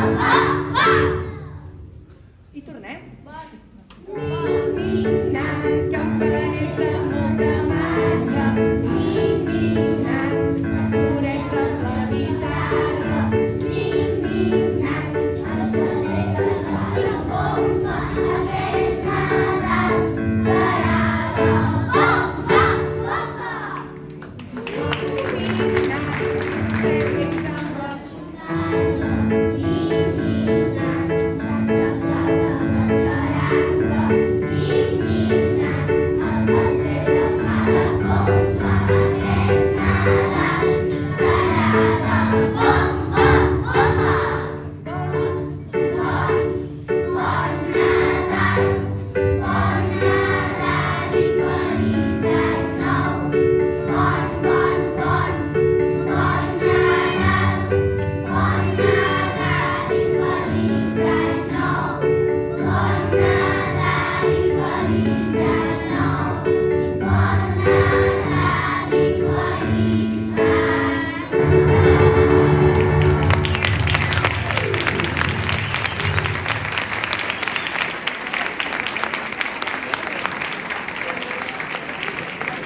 I tornem. Nic-nic, campaneta molta marxa. Nic-nic-nac, les floretes la guitarra. Nic-nic-nac, el placet de la bomba. Aquest Nadal serà la bomba, bomba. Nic-nic-nac, Reis amb la xaranga. Nic-nic-nac, Santa Claus amb la xaranga. Nic-nic-nac, el placet de fa la bomba. Aquest Nadal serà la bomba, bomba. Bon Nadal, bon Nadal i feliç any nou. Bon Nadal, bon Nadal i feliç any nou. Bon Nadal i feliç any nou.